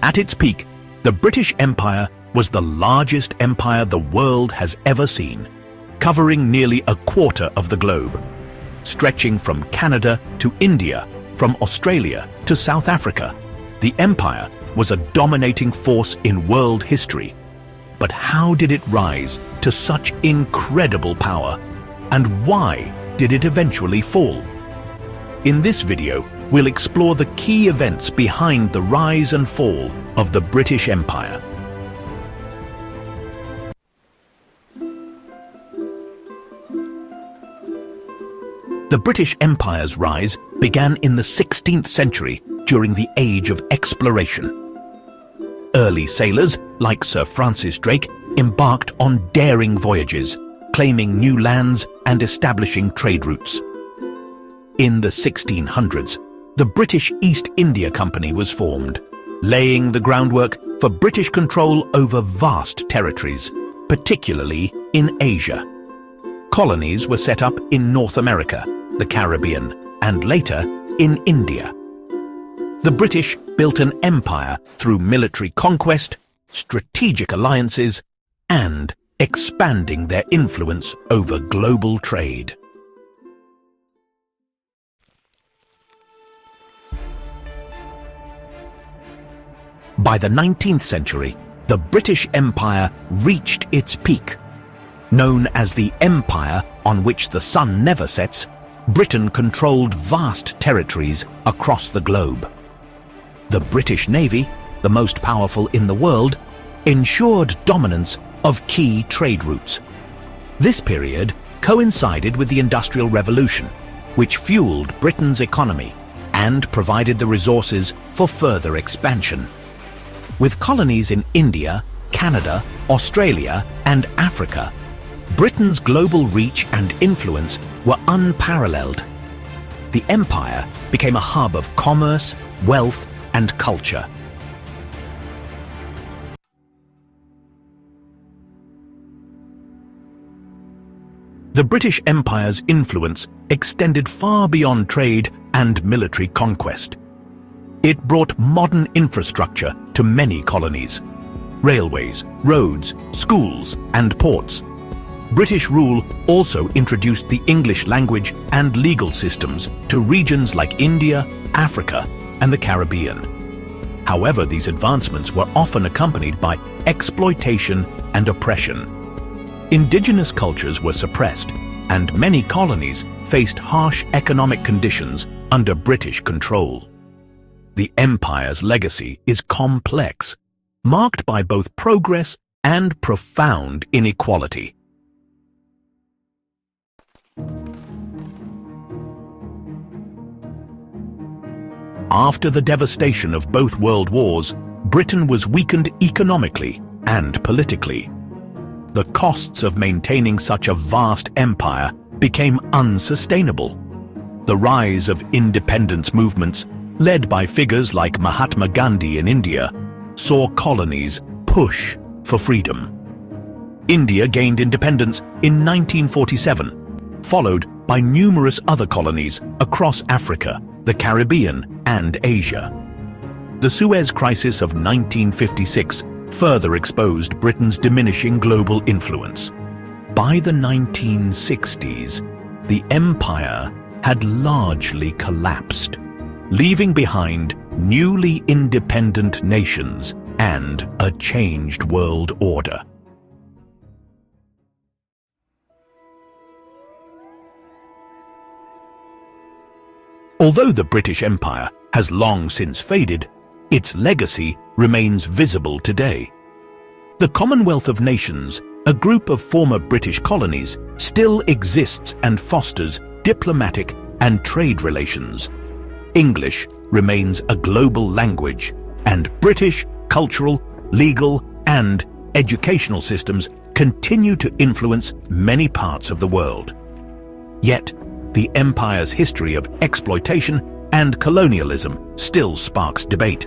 At its peak, the British Empire was the largest empire the world has ever seen, covering nearly a quarter of the globe, stretching from Canada to India, from Australia to South Africa. The empire was a dominating force in world history. But how did it rise to such incredible power? And why did it eventually fall? In this video, we'll explore the key events behind the rise and fall of the British Empire. The British Empire's rise began in the 16th century during the Age of Exploration. Early sailors, like Sir Francis Drake, embarked on daring voyages, claiming new lands and establishing trade routes. In the 1600s, the British East India Company was formed, laying the groundwork for British control over vast territories, particularly in Asia. Colonies were set up in North America, the Caribbean, and later in India. The British built an empire through military conquest, strategic alliances, and expanding their influence over global trade. By the 19th century, the British Empire reached its peak. Known as the Empire on which the sun never sets, Britain controlled vast territories across the globe. The British Navy, the most powerful in the world, ensured dominance of key trade routes. This period coincided with the Industrial Revolution, which fueled Britain's economy and provided the resources for further expansion. With colonies in India, Canada, Australia, and Africa, Britain's global reach and influence were unparalleled. The empire became a hub of commerce, wealth, and culture. The British Empire's influence extended far beyond trade and military conquest. It brought modern infrastructure to many colonies: railways, roads, schools, and ports. British rule also introduced the English language and legal systems to regions like India, Africa, and the Caribbean. However, these advancements were often accompanied by exploitation and oppression. Indigenous cultures were suppressed, and many colonies faced harsh economic conditions under British control. The empire's legacy is complex, marked by both progress and profound inequality. After the devastation of both world wars, Britain was weakened economically and politically. The costs of maintaining such a vast empire became unsustainable. The rise of independence movements, led by figures like Mahatma Gandhi in India, saw colonies push for freedom. India gained independence in 1947, followed by numerous other colonies across Africa, the Caribbean, and Asia. The Suez Crisis of 1956 further exposed Britain's diminishing global influence. By the 1960s, the empire had largely collapsed, leaving behind newly independent nations and a changed world order. Although the British Empire has long since faded, its legacy remains visible today. The Commonwealth of Nations, a group of former British colonies, still exists and fosters diplomatic and trade relations. English remains a global language, and British cultural, legal, and educational systems continue to influence many parts of the world. Yet, the empire's history of exploitation and colonialism still sparks debate.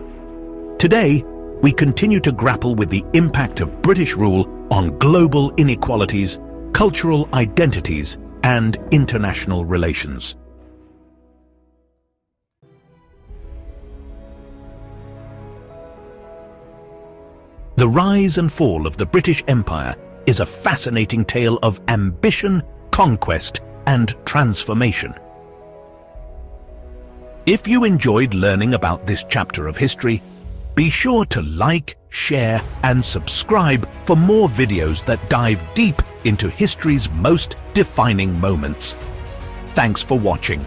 Today, we continue to grapple with the impact of British rule on global inequalities, cultural identities, and international relations. The rise and fall of the British Empire is a fascinating tale of ambition, conquest, and transformation. If you enjoyed learning about this chapter of history, be sure to like, share, and subscribe for more videos that dive deep into history's most defining moments. Thanks for watching.